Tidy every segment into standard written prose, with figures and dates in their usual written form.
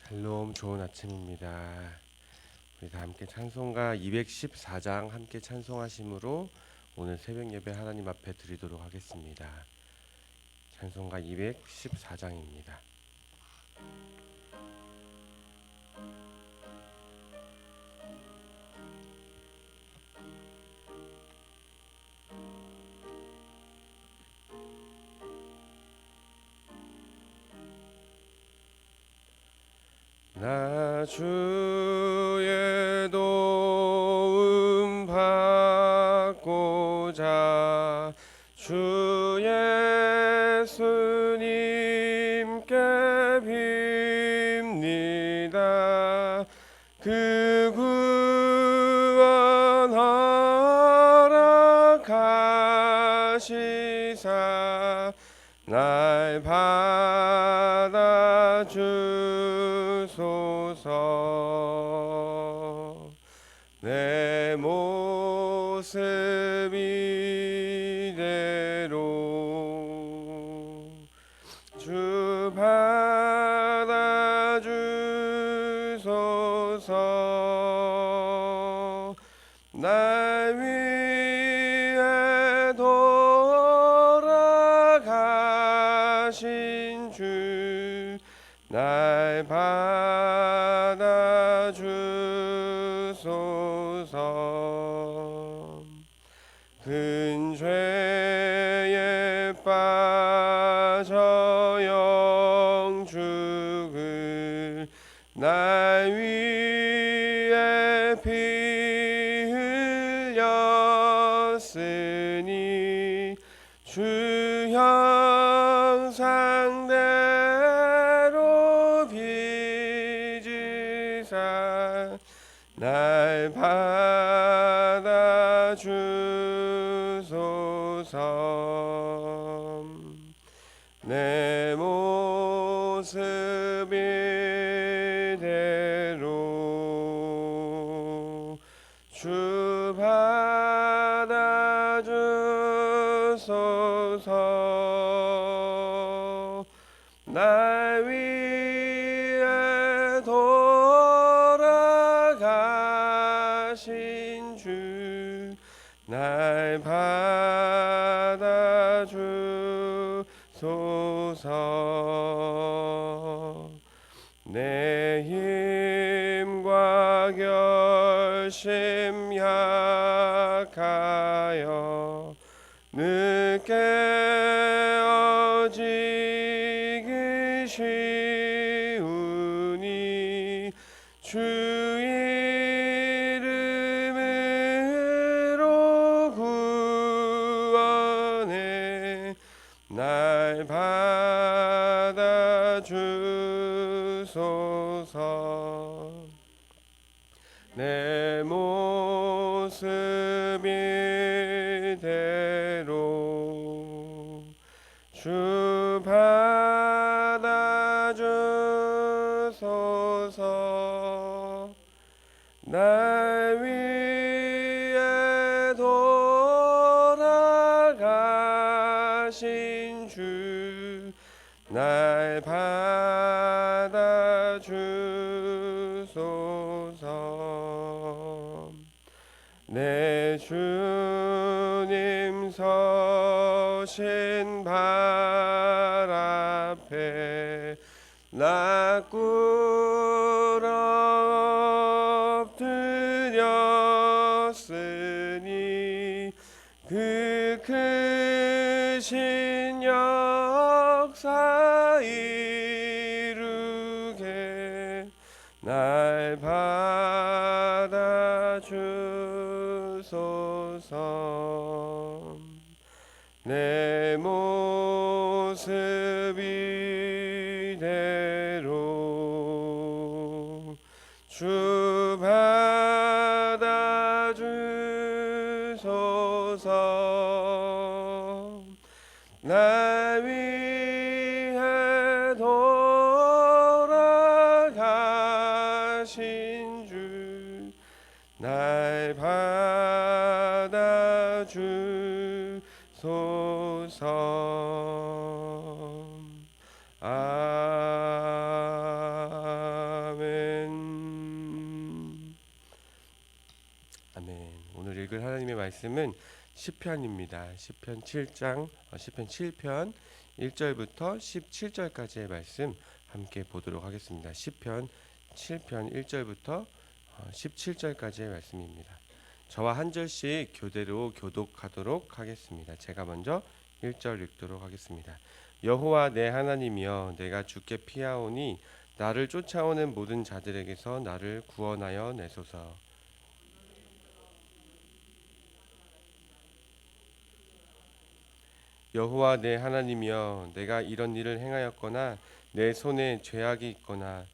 샬롬, 좋은 아침입니다. 우리 다 함께 찬송가 214장 함께 찬송하심으로 오늘 새벽 예배 하나님 앞에 드리도록 하겠습니다. 찬송가 214장입니다. 나 주의 도움 받고자 주 예수님께 빕니다. 그 구원 허락하시사 날 받아주소서. 내 모습 이대로 주 받아주소서. 날 위해 돌아가신 주 날 받아주소서. 큰 죄에 빠져 영죽을 날 위해 피 흘렸으니 주 형상대로 빚으사 날 받아주소서. 내 모습 이대로 주 받아주소서. 날 위해 돌아가신 주 날 받아주소서. 내 힘과 결심 약하여 늦게 어지기 쉬우니 주 이름으로 구원해 날 받아주소서. 내 모습 이대로 주 받아주소서. 날 위해 돌아가신 주 날 받아주소서. 내 주님 서신 발 앞에 나 꿇어 엎드렸으니 그 크신 역사 이루게 날 받아주소서. 내 모습 이대로 주 받아주소서. 날 위해 돌아가신 주 날 받아주소서. 읽을 하나님의 말씀은 시편입니다. 시편 7장, 시편 7편 1절부터 17절까지의 말씀 함께 보도록 하겠습니다. 시편 7편 1절부터 17절까지의 말씀입니다. 저와 한 절씩 교대로 교독하도록 하겠습니다. 제가 먼저 1절 읽도록 하겠습니다. 여호와 내 하나님이여, 내가 주께 피하오니 나를 쫓아오는 모든 자들에게서 나를 구원하여 내소서. 여호와 내 하나님이여, 내가 이런 일을 행하였거나 내 손에 죄악이 있거나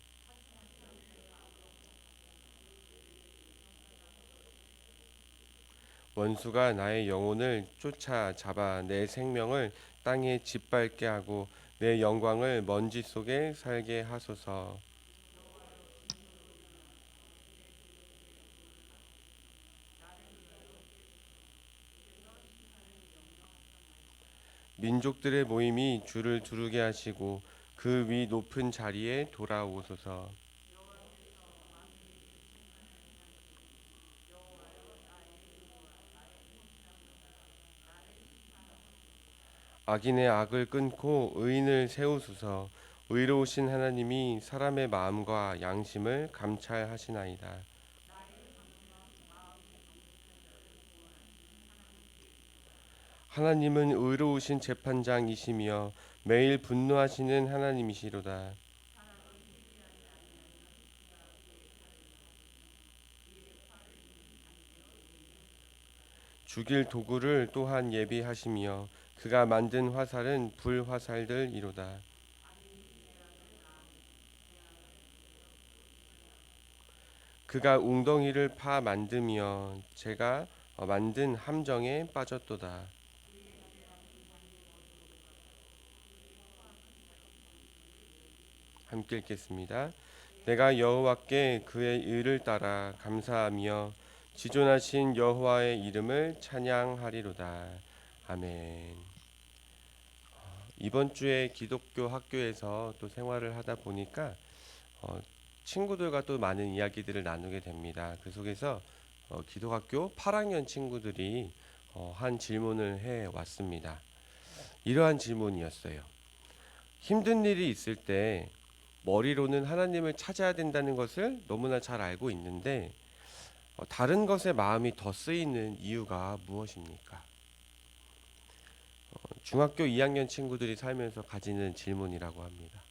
원수가 나의 영혼을 쫓아 잡아 내 생명을 땅에 짓밟게 하고 내 영광을 먼지 속에 살게 하소서. 민족들의 모임이 주를 두르게 하시고 그 위 높은 자리에 돌아오소서. 악인의 악을 끊고 의인을 세우소서. 의로우신 하나님이 사람의 마음과 양심을 감찰하시나이다. 하나님은 의로우신 재판장이시며 매일 분노하시는 하나님이시로다. 죽일 도구를 또한 예비하시며 그가 만든 화살은 불화살들이로다. 그가 웅덩이를 파 만드며 제가 만든 함정에 빠졌도다. 함께 읽겠습니다. 내가 여호와께 그의 의를 따라 감사하며 지존하신 여호와의 이름을 찬양하리로다. 아멘. 이번 주에 기독교 학교에서 또 생활을 하다 보니까 친구들과 또 많은 이야기들을 나누게 됩니다. 그 속에서 기독학교 8학년 친구들이 한 질문을 해 왔습니다. 이러한 질문이었어요. 힘든 일이 있을 때 머리로는 하나님을 찾아야 된다는 것을 너무나 잘 알고 있는데 다른 것에 마음이 더 쓰이는 이유가 무엇입니까? 중학교 2학년 친구들이 살면서 가지는 질문이라고 합니다.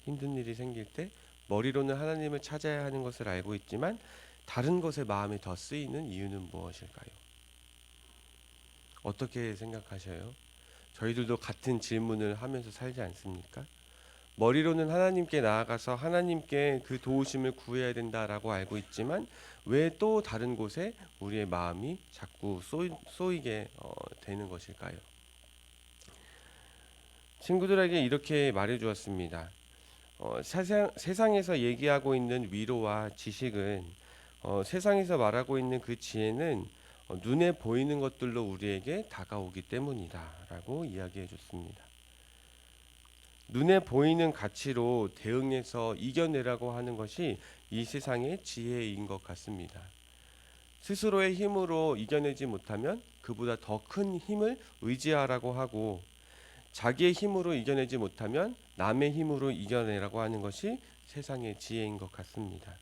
힘든 일이 생길 때 머리로는 하나님을 찾아야 하는 것을 알고 있지만 다른 것에 마음이 더 쓰이는 이유는 무엇일까요? 어떻게 생각하셔요? 저희들도 같은 질문을 하면서 살지 않습니까? 머리로는 하나님께 나아가서 하나님께 그 도우심을 구해야 된다라고 알고 있지만 왜 또 다른 곳에 우리의 마음이 자꾸 쏘이게 되는 것일까요? 친구들에게 이렇게 말해 주었습니다. 세상에서 얘기하고 있는 위로와 지식은 세상에서 말하고 있는 그 지혜는 눈에 보이는 것들로 우리에게 다가오기 때문이다 라고 이야기해 줬습니다. 눈에 보이는 가치로 대응해서 이겨내라고 하는 것이 이 세상의 지혜인 것 같습니다. 스스로의 힘으로 이겨내지 못하면 그보다 더 큰 힘을 의지하라고 하고 자기의 힘으로 이겨내지 못하면 남의 힘으로 이겨내라고 하는 것이 세상의 지혜인 것 같습니다.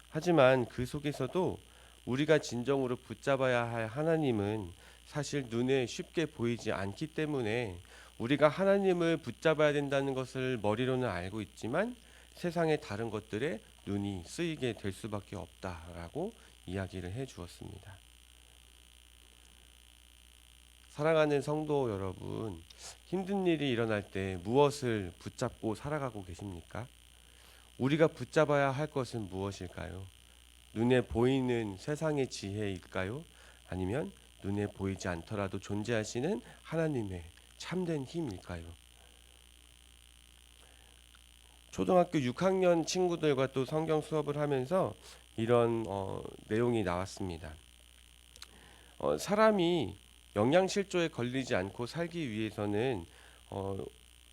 하지만 그 속에서도 우리가 진정으로 붙잡아야 할 하나님은 사실 눈에 쉽게 보이지 않기 때문에 우리가 하나님을 붙잡아야 된다는 것을 머리로는 알고 있지만 세상의 다른 것들에 눈이 쓰이게 될 수밖에 없다라고 이야기를 해 주었습니다. 사랑하는 성도 여러분, 힘든 일이 일어날 때 무엇을 붙잡고 살아가고 계십니까? 우리가 붙잡아야 할 것은 무엇일까요? 눈에 보이는 세상의 지혜일까요? 아니면 눈에 보이지 않더라도 존재하시는 하나님의 참된 힘일까요? 초등학교 6학년 친구들과 또 성경 수업을 하면서 이런 내용이 나왔습니다. 사람이 영양실조에 걸리지 않고 살기 위해서는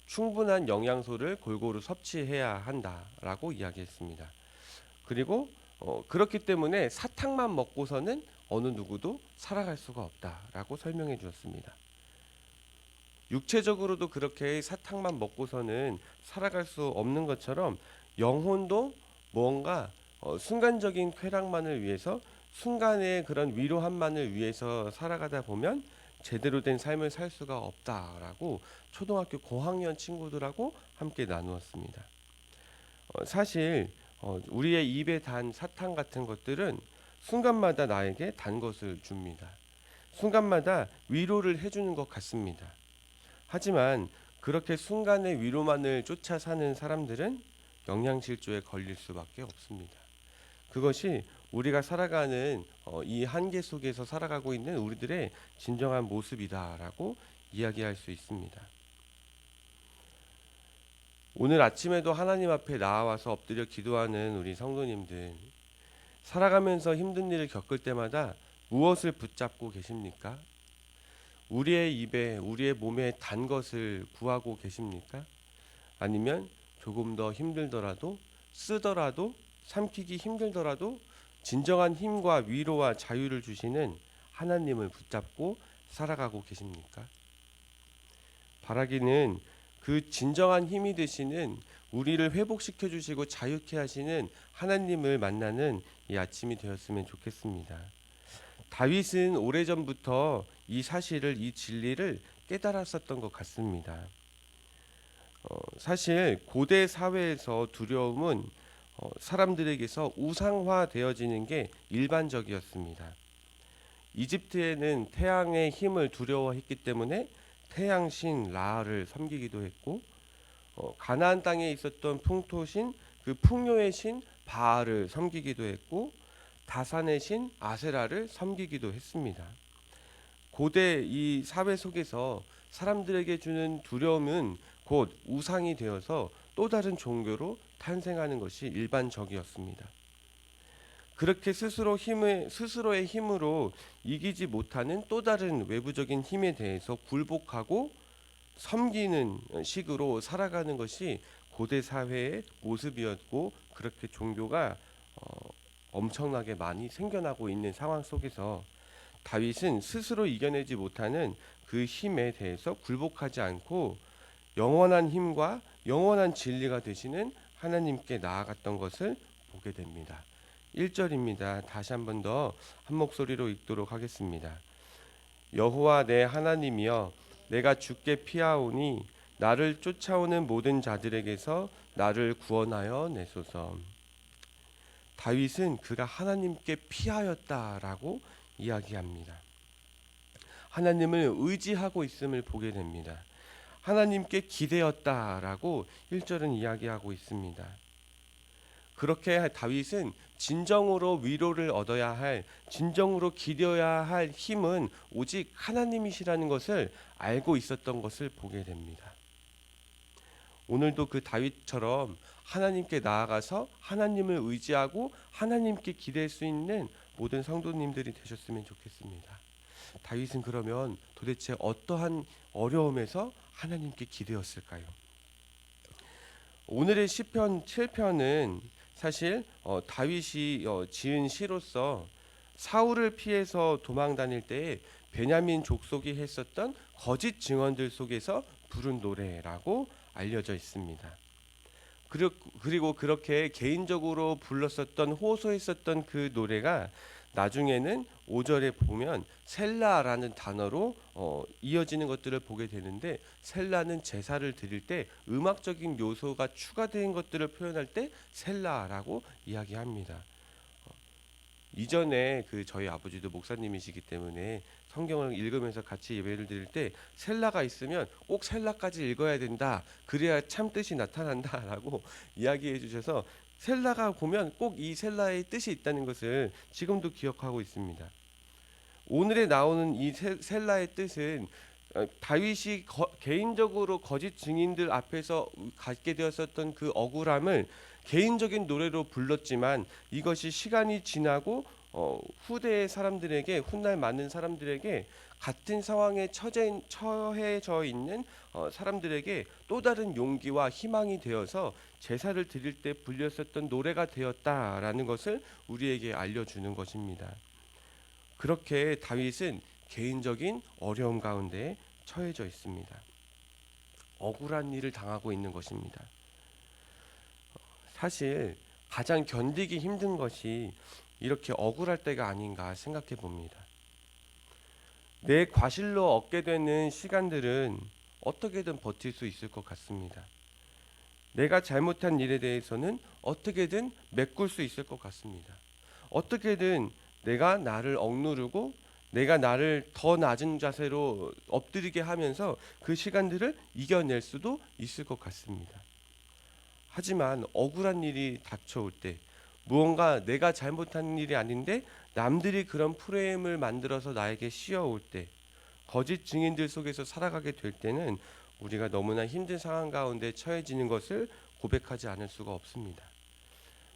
충분한 영양소를 골고루 섭취해야 한다라고 이야기했습니다. 그리고 그렇기 때문에 사탕만 먹고서는 어느 누구도 살아갈 수가 없다라고 설명해 주었습니다. 육체적으로도 그렇게 사탕만 먹고서는 살아갈 수 없는 것처럼 영혼도 뭔가 순간적인 쾌락만을 위해서 순간의 그런 위로함만을 위해서 살아가다 보면 제대로 된 삶을 살 수가 없다라고 초등학교 고학년 친구들하고 함께 나누었습니다. 사실 우리의 입에 단 사탕 같은 것들은 순간마다 나에게 단 것을 줍니다. 순간마다 위로를 해주는 것 같습니다. 하지만 그렇게 순간의 위로만을 쫓아 사는 사람들은 영양실조에 걸릴 수밖에 없습니다. 그것이 우리가 살아가는 이 한계 속에서 살아가고 있는 우리들의 진정한 모습이다라고 이야기할 수 있습니다. 오늘 아침에도 하나님 앞에 나와서 엎드려 기도하는 우리 성도님들, 살아가면서 힘든 일을 겪을 때마다 무엇을 붙잡고 계십니까? 우리의 입에, 우리의 몸에 단 것을 구하고 계십니까? 아니면 조금 더 힘들더라도, 쓰더라도, 삼키기 힘들더라도 진정한 힘과 위로와 자유를 주시는 하나님을 붙잡고 살아가고 계십니까? 바라기는 그 진정한 힘이 되시는, 우리를 회복시켜 주시고 자유케 하시는 하나님을 만나는 이 아침이 되었으면 좋겠습니다. 다윗은 오래전부터 이 사실을, 이 진리를 깨달았었던 것 같습니다. 사실 고대 사회에서 두려움은 사람들에게서 우상화되어지는 게 일반적이었습니다. 이집트에는 태양의 힘을 두려워했기 때문에 태양신 라를 섬기기도 했고, 가나안 땅에 있었던 풍토신, 그 풍요의 신 바알을 섬기기도 했고, 다산의 신 아세라를 섬기기도 했습니다. 고대 이 사회 속에서 사람들에게 주는 두려움은 곧 우상이 되어서 또 다른 종교로 탄생하는 것이 일반적이었습니다. 그렇게 스스로의 힘으로 이기지 못하는 또 다른 외부적인 힘에 대해서 굴복하고 섬기는 식으로 살아가는 것이 고대 사회의 모습이었고, 그렇게 종교가 엄청나게 많이 생겨나고 있는 상황 속에서 다윗은 스스로 이겨내지 못하는 그 힘에 대해서 굴복하지 않고 영원한 힘과 영원한 진리가 되시는 하나님께 나아갔던 것을 보게 됩니다. 1절입니다. 다시 한 번 더 한 목소리로 읽도록 하겠습니다. 여호와 내 하나님이여, 내가 주께 피하오니 나를 쫓아오는 모든 자들에게서 나를 구원하여 내소서. 다윗은 그가 하나님께 피하였다라고 이야기합니다. 하나님을 의지하고 있음을 보게 됩니다. 하나님께 기대었다라고 1절은 이야기하고 있습니다. 그렇게 다윗은 진정으로 위로를 얻어야 할, 진정으로 기대어야 할 힘은 오직 하나님이시라는 것을 알고 있었던 것을 보게 됩니다. 오늘도 그 다윗처럼 하나님께 나아가서 하나님을 의지하고 하나님께 기댈 수 있는 모든 성도님들이 되셨으면 좋겠습니다. 다윗은 그러면 도대체 어떠한 어려움에서 하나님께 기대었을까요? 오늘의 시편 7편은 사실 다윗이 지은 시로서 사울을 피해서 도망 다닐 때에 베냐민 족속이 했었던 거짓 증언들 속에서 부른 노래라고 알려져 있습니다. 그리고 그렇게 개인적으로 불렀었던, 호소했었던 그 노래가 나중에는 5절에 보면 셀라라는 단어로 이어지는 것들을 보게 되는데, 셀라는 제사를 드릴 때 음악적인 요소가 추가된 것들을 표현할 때 셀라라고 이야기합니다. 이전에 저희 아버지도 목사님이시기 때문에 성경을 읽으면서 같이 예배를 드릴 때 셀라가 있으면 꼭 셀라까지 읽어야 된다, 그래야 참 뜻이 나타난다라고 이야기해 주셔서 셀라가 보면 꼭 이 셀라의 뜻이 있다는 것을 지금도 기억하고 있습니다. 오늘에 나오는 이 셀라의 뜻은 다윗이 개인적으로 거짓 증인들 앞에서 갖게 되었었던 그 억울함을 개인적인 노래로 불렀지만, 이것이 시간이 지나고 후대의 사람들에게, 훗날 많은 사람들에게, 같은 상황에 처해져 있는 사람들에게 또 다른 용기와 희망이 되어서 제사를 드릴 때 불렸었던 노래가 되었다라는 것을 우리에게 알려주는 것입니다. 그렇게 다윗은 개인적인 어려움 가운데 처해져 있습니다. 억울한 일을 당하고 있는 것입니다. 사실 가장 견디기 힘든 것이 이렇게 억울할 때가 아닌가 생각해 봅니다. 내 과실로 얻게 되는 시간들은 어떻게든 버틸 수 있을 것 같습니다. 내가 잘못한 일에 대해서는 어떻게든 메꿀 수 있을 것 같습니다. 어떻게든 내가 나를 억누르고 내가 나를 더 낮은 자세로 엎드리게 하면서 그 시간들을 이겨낼 수도 있을 것 같습니다. 하지만 억울한 일이 닥쳐올 때, 무언가 내가 잘못한 일이 아닌데 남들이 그런 프레임을 만들어서 나에게 씌워올 때, 거짓 증인들 속에서 살아가게 될 때는 우리가 너무나 힘든 상황 가운데 처해지는 것을 고백하지 않을 수가 없습니다.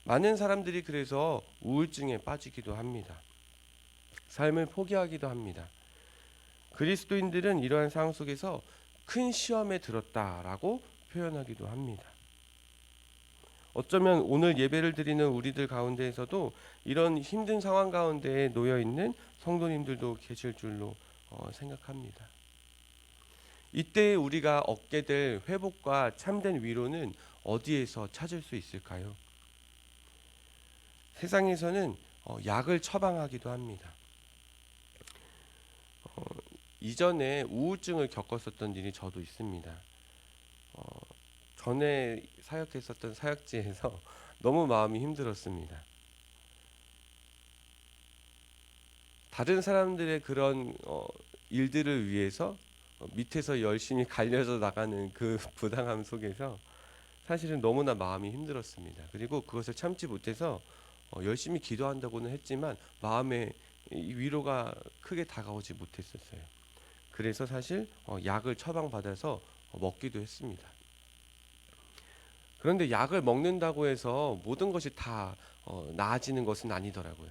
많은 사람들이 그래서 우울증에 빠지기도 합니다. 삶을 포기하기도 합니다. 그리스도인들은 이러한 상황 속에서 큰 시험에 들었다라고 표현하기도 합니다. 어쩌면 오늘 예배를 드리는 우리들 가운데에서도 이런 힘든 상황 가운데에 놓여 있는 성도님들도 계실 줄로 생각합니다. 이때 우리가 얻게 될 회복과 참된 위로는 어디에서 찾을 수 있을까요? 세상에서는 약을 처방하기도 합니다. 이전에 우울증을 겪었었던 일이 저도 있습니다. 전에 사역했었던 사역지에서 너무 마음이 힘들었습니다. 다른 사람들의 그런 일들을 위해서 밑에서 열심히 갈려져 나가는 그 부당함 속에서 사실은 너무나 마음이 힘들었습니다. 그리고 그것을 참지 못해서 열심히 기도한다고는 했지만 마음에 위로가 크게 다가오지 못했었어요. 그래서 사실 약을 처방받아서 먹기도 했습니다. 그런데 약을 먹는다고 해서 모든 것이 다 나아지는 것은 아니더라고요.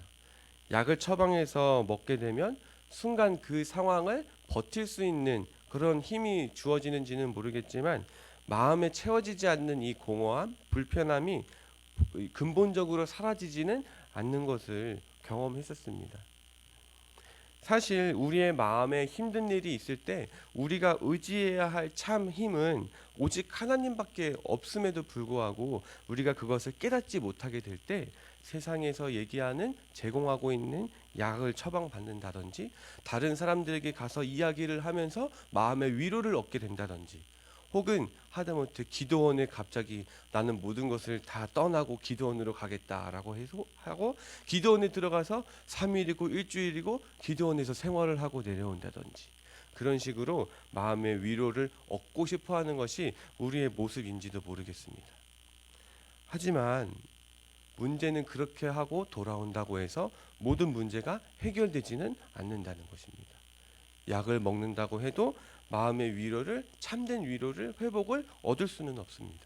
약을 처방해서 먹게 되면 순간 그 상황을 버틸 수 있는 그런 힘이 주어지는지는 모르겠지만 마음에 채워지지 않는 이 공허함, 불편함이 근본적으로 사라지지는 않는 것을 경험했었습니다. 사실 우리의 마음에 힘든 일이 있을 때 우리가 의지해야 할 참 힘은 오직 하나님밖에 없음에도 불구하고 우리가 그것을 깨닫지 못하게 될 때 세상에서 얘기하는 제공하고 있는 약을 처방받는다든지 다른 사람들에게 가서 이야기를 하면서 마음의 위로를 얻게 된다든지 혹은 하다못해 기도원에 갑자기 나는 모든 것을 다 떠나고 기도원으로 가겠다라고 해서 하고 기도원에 들어가서 3일이고 일주일이고 기도원에서 생활을 하고 내려온다든지 그런 식으로 마음의 위로를 얻고 싶어 하는 것이 우리의 모습인지도 모르겠습니다. 하지만 문제는 그렇게 하고 돌아온다고 해서 모든 문제가 해결되지는 않는다는 것입니다. 약을 먹는다고 해도 마음의 위로를 참된 위로를 회복을 얻을 수는 없습니다.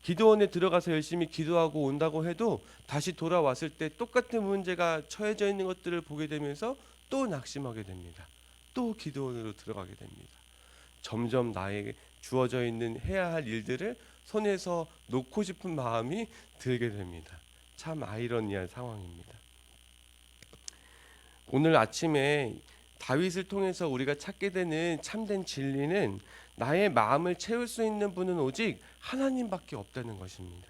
기도원에 들어가서 열심히 기도하고 온다고 해도 다시 돌아왔을 때 똑같은 문제가 처해져 있는 것들을 보게 되면서 또 낙심하게 됩니다. 또 기도원으로 들어가게 됩니다. 점점 나에게 주어져 있는 해야 할 일들을 손에서 놓고 싶은 마음이 들게 됩니다. 참 아이러니한 상황입니다. 오늘 아침에 다윗을 통해서 우리가 찾게 되는 참된 진리는 나의 마음을 채울 수 있는 분은 오직 하나님밖에 없다는 것입니다.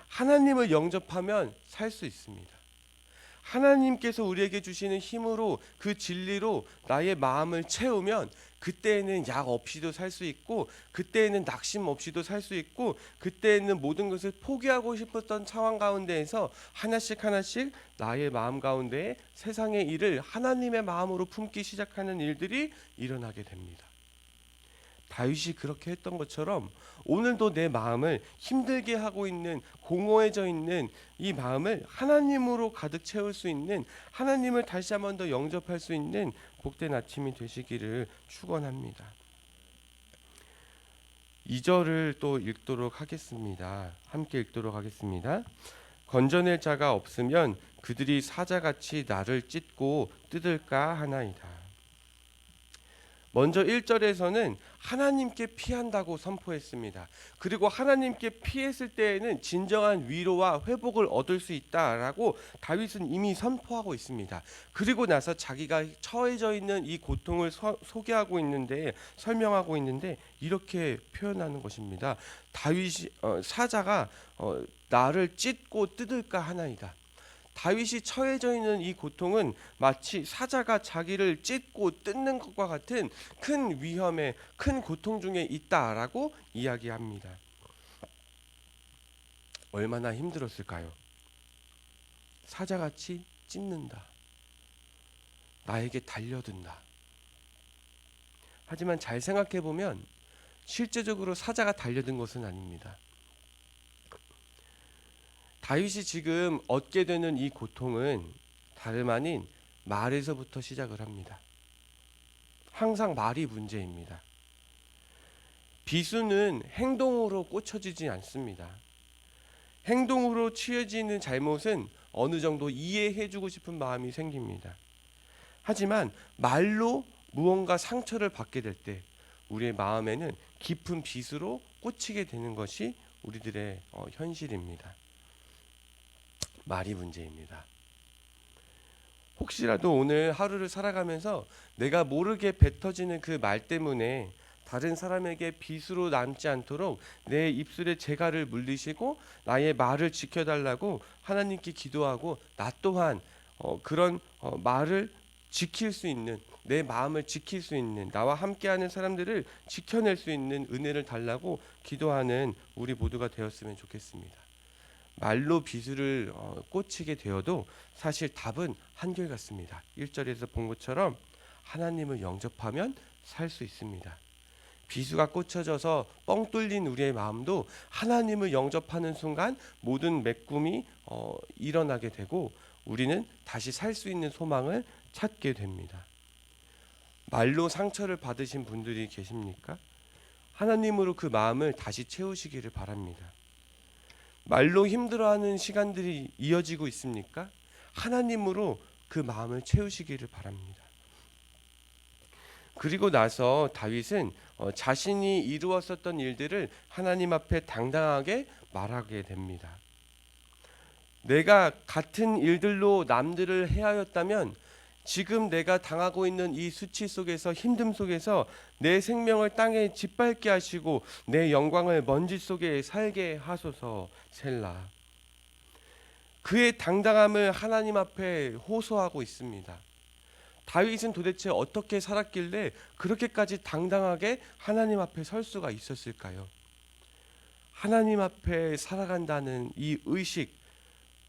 하나님을 영접하면 살 수 있습니다. 하나님께서 우리에게 주시는 힘으로 그 진리로 나의 마음을 채우면 그때에는 약 없이도 살 수 있고 그때에는 낙심 없이도 살 수 있고 그때에는 모든 것을 포기하고 싶었던 상황 가운데에서 하나씩 하나씩 나의 마음 가운데 세상의 일을 하나님의 마음으로 품기 시작하는 일들이 일어나게 됩니다. 다윗이 그렇게 했던 것처럼 오늘도 내 마음을 힘들게 하고 있는 공허해져 있는 이 마음을 하나님으로 가득 채울 수 있는 하나님을 다시 한번 더 영접할 수 있는 복된 아침이 되시기를 축원합니다. 2절을 또 읽도록 하겠습니다. 함께 읽도록 하겠습니다. 건져낼 자가 없으면 그들이 사자같이 나를 찢고 뜯을까 하나이다. 먼저 1절에서는 하나님께 피한다고 선포했습니다. 그리고 하나님께 피했을 때에는 진정한 위로와 회복을 얻을 수 있다라고 다윗은 이미 선포하고 있습니다. 그리고 나서 자기가 처해져 있는 이 고통을 소개하고 있는데, 설명하고 있는데 이렇게 표현하는 것입니다. 다윗이 사자가 나를 찢고 뜯을까 하나이다. 다윗이 처해져 있는 이 고통은 마치 사자가 자기를 찢고 뜯는 것과 같은 큰 위험에, 큰 고통 중에 있다라고 이야기합니다. 얼마나 힘들었을까요? 사자같이 찢는다. 나에게 달려든다. 하지만 잘 생각해 보면 실제적으로 사자가 달려든 것은 아닙니다. 다윗이 지금 얻게 되는 이 고통은 다름 아닌 말에서부터 시작을 합니다. 항상 말이 문제입니다. 비수는 행동으로 꽂혀지지 않습니다. 행동으로 취해지는 잘못은 어느 정도 이해해주고 싶은 마음이 생깁니다. 하지만 말로 무언가 상처를 받게 될 때 우리의 마음에는 깊은 비수로 꽂히게 되는 것이 우리들의 현실입니다. 말이 문제입니다. 혹시라도 오늘 하루를 살아가면서 내가 모르게 뱉어지는 그 말 때문에 다른 사람에게 빚으로 남지 않도록 내 입술에 재갈을 물리시고 나의 말을 지켜달라고 하나님께 기도하고 나 또한 그런 말을 지킬 수 있는, 내 마음을 지킬 수 있는, 나와 함께하는 사람들을 지켜낼 수 있는 은혜를 달라고 기도하는 우리 모두가 되었으면 좋겠습니다. 말로 비수를 꽂히게 되어도 사실 답은 한결같습니다. 1절에서 본 것처럼 하나님을 영접하면 살 수 있습니다. 비수가 꽂혀져서 뻥 뚫린 우리의 마음도 하나님을 영접하는 순간 모든 메꿈이 일어나게 되고 우리는 다시 살 수 있는 소망을 찾게 됩니다. 말로 상처를 받으신 분들이 계십니까? 하나님으로 그 마음을 다시 채우시기를 바랍니다. 말로 힘들어하는 시간들이 이어지고 있습니까? 하나님으로 그 마음을 채우시기를 바랍니다. 그리고 나서 다윗은 자신이 이루었었던 일들을 하나님 앞에 당당하게 말하게 됩니다. 내가 같은 일들로 남들을 해하였다면 지금 내가 당하고 있는 이 수치 속에서, 힘듦 속에서 내 생명을 땅에 짓밟게 하시고 내 영광을 먼지 속에 살게 하소서. 셀라. 그의 당당함을 하나님 앞에 호소하고 있습니다. 다윗은 도대체 어떻게 살았길래 그렇게까지 당당하게 하나님 앞에 설 수가 있었을까요? 하나님 앞에 살아간다는 이 의식,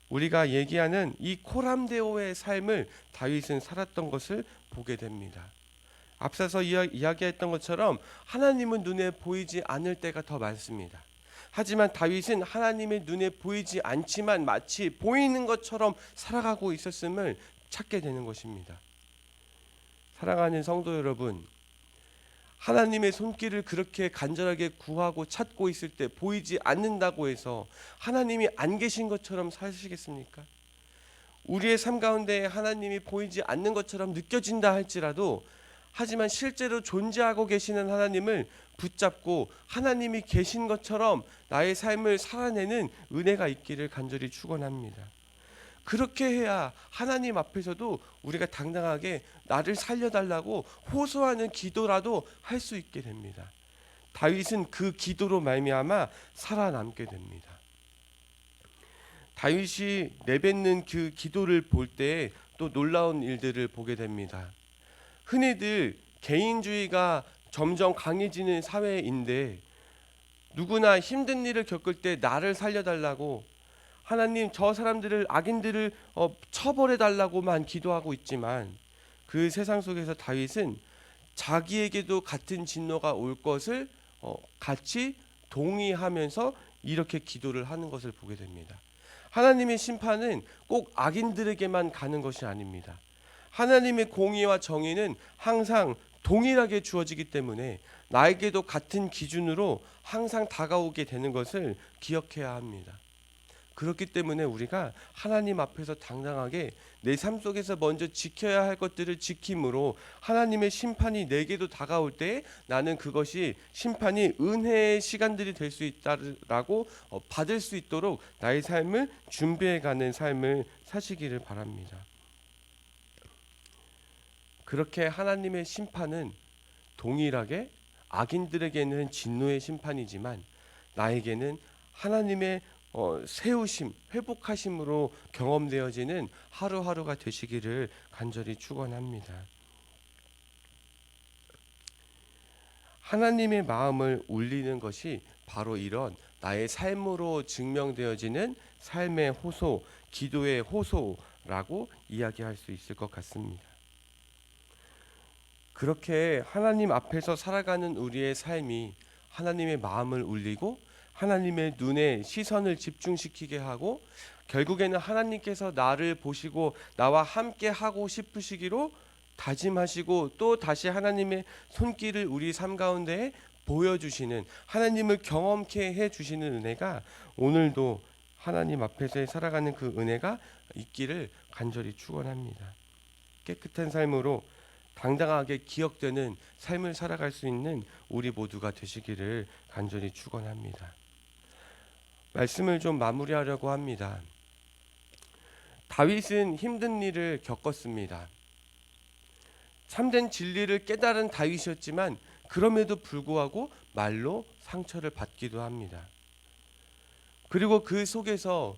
우리가 얘기하는 이 코람데오의 삶을 다윗은 살았던 것을 보게 됩니다. 앞서서 이야기했던 것처럼 하나님은 눈에 보이지 않을 때가 더 많습니다. 하지만 다윗은 하나님의 눈에 보이지 않지만 마치 보이는 것처럼 살아가고 있었음을 찾게 되는 것입니다. 사랑하는 성도 여러분, 하나님의 손길을 그렇게 간절하게 구하고 찾고 있을 때 보이지 않는다고 해서 하나님이 안 계신 것처럼 사시겠습니까? 우리의 삶 가운데 하나님이 보이지 않는 것처럼 느껴진다 할지라도, 하지만 실제로 존재하고 계시는 하나님을 붙잡고 하나님이 계신 것처럼 나의 삶을 살아내는 은혜가 있기를 간절히 축원합니다. 그렇게 해야 하나님 앞에서도 우리가 당당하게 나를 살려달라고 호소하는 기도라도 할 수 있게 됩니다. 다윗은 그 기도로 말미암아 살아남게 됩니다. 다윗이 내뱉는 그 기도를 볼 때 또 놀라운 일들을 보게 됩니다. 흔히들 개인주의가 점점 강해지는 사회인데 누구나 힘든 일을 겪을 때 나를 살려달라고, 하나님 저 사람들을, 악인들을 처벌해달라고만 기도하고 있지만 그 세상 속에서 다윗은 자기에게도 같은 진노가 올 것을 같이 동의하면서 이렇게 기도를 하는 것을 보게 됩니다. 하나님의 심판은 꼭 악인들에게만 가는 것이 아닙니다. 하나님의 공의와 정의는 항상 동일하게 주어지기 때문에 나에게도 같은 기준으로 항상 다가오게 되는 것을 기억해야 합니다. 그렇기 때문에 우리가 하나님 앞에서 당당하게 내 삶 속에서 먼저 지켜야 할 것들을 지킴으로 하나님의 심판이 내게도 다가올 때 나는 그것이 심판이 은혜의 시간들이 될 수 있다라고 받을 수 있도록 나의 삶을 준비해가는 삶을 사시기를 바랍니다. 그렇게 하나님의 심판은 동일하게 악인들에게는 진노의 심판이지만 나에게는 하나님의 세우심, 회복하심으로 경험되어지는 하루하루가 되시기를 간절히 축원합니다. 하나님의 마음을 울리는 것이 바로 이런 나의 삶으로 증명되어지는 삶의 호소, 기도의 호소라고 이야기할 수 있을 것 같습니다. 그렇게 하나님 앞에서 살아가는 우리의 삶이 하나님의 마음을 울리고 하나님의 눈에 시선을 집중시키게 하고 결국에는 하나님께서 나를 보시고 나와 함께 하고 싶으시기로 다짐하시고 또 다시 하나님의 손길을 우리 삶 가운데 보여주시는 하나님을 경험케 해주시는 은혜가 오늘도 하나님 앞에서 살아가는 그 은혜가 있기를 간절히 축원합니다. 깨끗한 삶으로 당당하게 기억되는 삶을 살아갈 수 있는 우리 모두가 되시기를 간절히 축원합니다. 말씀을 좀 마무리하려고 합니다. 다윗은 힘든 일을 겪었습니다. 참된 진리를 깨달은 다윗이었지만 그럼에도 불구하고 말로 상처를 받기도 합니다. 그리고 그 속에서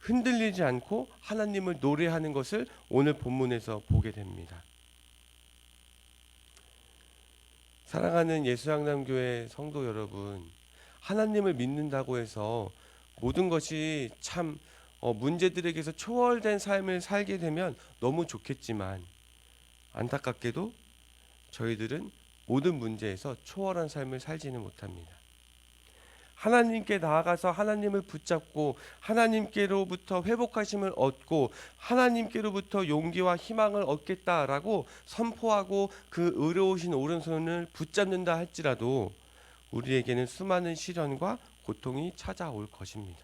흔들리지 않고 하나님을 노래하는 것을 오늘 본문에서 보게 됩니다. 사랑하는 예수양남교회 성도 여러분, 하나님을 믿는다고 해서 모든 것이 참 문제들에게서 초월된 삶을 살게 되면 너무 좋겠지만 안타깝게도 저희들은 모든 문제에서 초월한 삶을 살지는 못합니다. 하나님께 나아가서 하나님을 붙잡고 하나님께로부터 회복하심을 얻고 하나님께로부터 용기와 희망을 얻겠다라고 선포하고 그 의로우신 오른손을 붙잡는다 할지라도 우리에게는 수많은 시련과 고통이 찾아올 것입니다.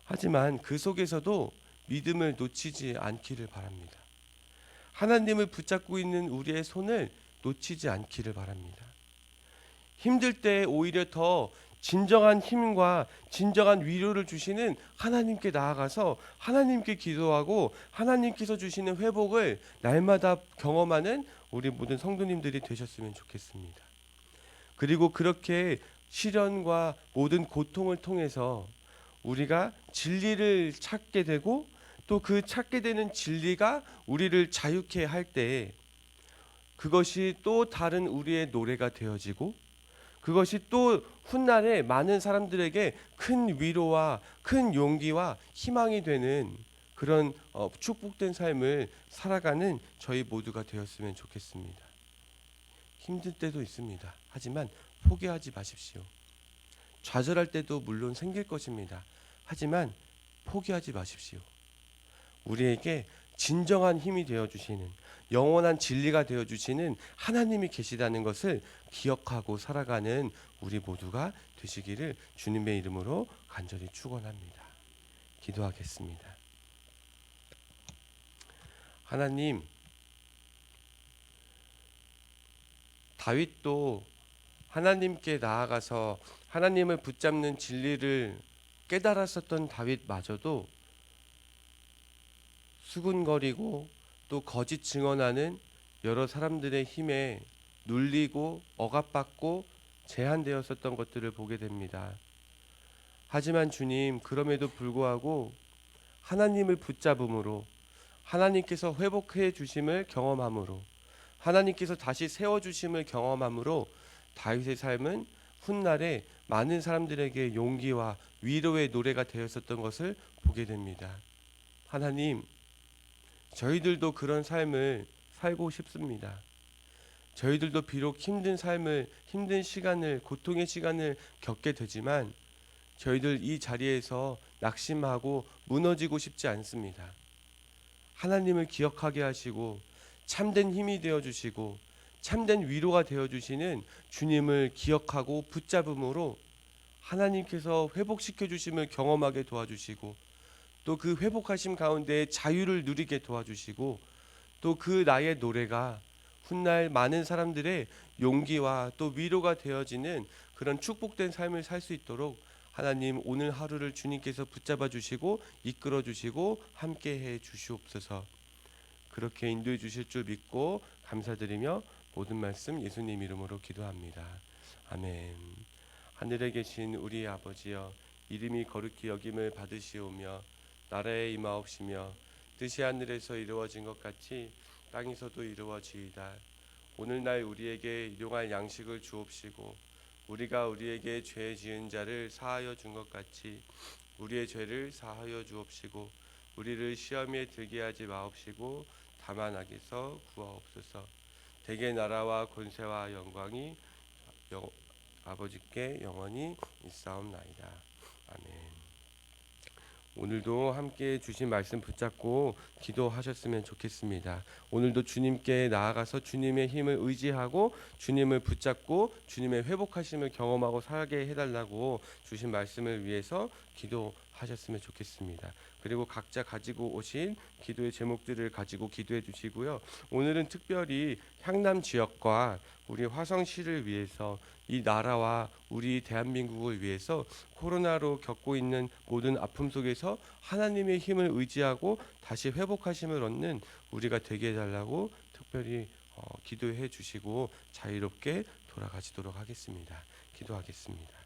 하지만 그 속에서도 믿음을 놓치지 않기를 바랍니다. 하나님을 붙잡고 있는 우리의 손을 놓치지 않기를 바랍니다. 힘들 때 오히려 더 진정한 힘과 진정한 위로를 주시는 하나님께 나아가서 하나님께 기도하고 하나님께서 주시는 회복을 날마다 경험하는 우리 모든 성도님들이 되셨으면 좋겠습니다. 그리고 그렇게 시련과 모든 고통을 통해서 우리가 진리를 찾게 되고 또 그 찾게 되는 진리가 우리를 자유케 할 때 그것이 또 다른 우리의 노래가 되어지고 그것이 또 훗날에 많은 사람들에게 큰 위로와 큰 용기와 희망이 되는 그런 축복된 삶을 살아가는 저희 모두가 되었으면 좋겠습니다. 힘들 때도 있습니다. 하지만 포기하지 마십시오. 좌절할 때도 물론 생길 것입니다. 하지만 포기하지 마십시오. 우리에게 진정한 힘이 되어주시는 영원한 진리가 되어주시는 하나님이 계시다는 것을 기억하고 살아가는 우리 모두가 되시기를 주님의 이름으로 간절히 축원합니다. 기도하겠습니다. 하나님, 다윗도 하나님께 나아가서 하나님을 붙잡는 진리를 깨달았었던 다윗마저도 수군거리고 또 거짓 증언하는 여러 사람들의 힘에 눌리고 억압받고 제한되었었던 것들을 보게 됩니다. 하지만 주님, 그럼에도 불구하고 하나님을 붙잡음으로 하나님께서 회복해 주심을 경험함으로 하나님께서 다시 세워주심을 경험함으로 다윗의 삶은 훗날에 많은 사람들에게 용기와 위로의 노래가 되었었던 것을 보게 됩니다. 하나님, 저희들도 그런 삶을 살고 싶습니다. 저희들도 비록 힘든 삶을, 힘든 시간을, 고통의 시간을 겪게 되지만 저희들 이 자리에서 낙심하고 무너지고 싶지 않습니다. 하나님을 기억하게 하시고 참된 힘이 되어주시고 참된 위로가 되어주시는 주님을 기억하고 붙잡음으로 하나님께서 회복시켜 주심을 경험하게 도와주시고, 또 그 회복하심 가운데 자유를 누리게 도와주시고, 또 그 나의 노래가 훗날 많은 사람들의 용기와 또 위로가 되어지는 그런 축복된 삶을 살 수 있도록 하나님 오늘 하루를 주님께서 붙잡아 주시고 이끌어 주시고 함께 해 주시옵소서. 그렇게 인도해 주실 줄 믿고 감사드리며 모든 말씀 예수님 이름으로 기도합니다. 아멘. 하늘에 계신 우리 아버지여, 이름이 거룩히 여김을 받으시오며 나라에 임하옵시며 뜻이 하늘에서 이루어진 것 같이 땅에서도 이루어지이다. 오늘날 우리에게 일용할 양식을 주옵시고 우리가 우리에게 죄 지은 자를 사하여 준 것 같이 우리의 죄를 사하여 주옵시고 우리를 시험에 들게 하지 마옵시고 다만 악에서 구하옵소서. 대개 나라와 권세와 영광이 아버지께 영원히 있사옵나이다. 아멘. 오늘도 함께 주신 말씀 붙잡고 기도하셨으면 좋겠습니다. 오늘도 주님께 나아가서 주님의 힘을 의지하고 주님을 붙잡고 주님의 회복하심을 경험하고 살게 해달라고 주신 말씀을 위해서 기도하셨으면 좋겠습니다. 그리고 각자 가지고 오신 기도의 제목들을 가지고 기도해 주시고요. 오늘은 특별히 향남 지역과 우리 화성시를 위해서, 이 나라와 우리 대한민국을 위해서 코로나로 겪고 있는 모든 아픔 속에서 하나님의 힘을 의지하고 다시 회복하심을 얻는 우리가 되게 해달라고 특별히 기도해 주시고 자유롭게 돌아가시도록 하겠습니다. 기도하겠습니다.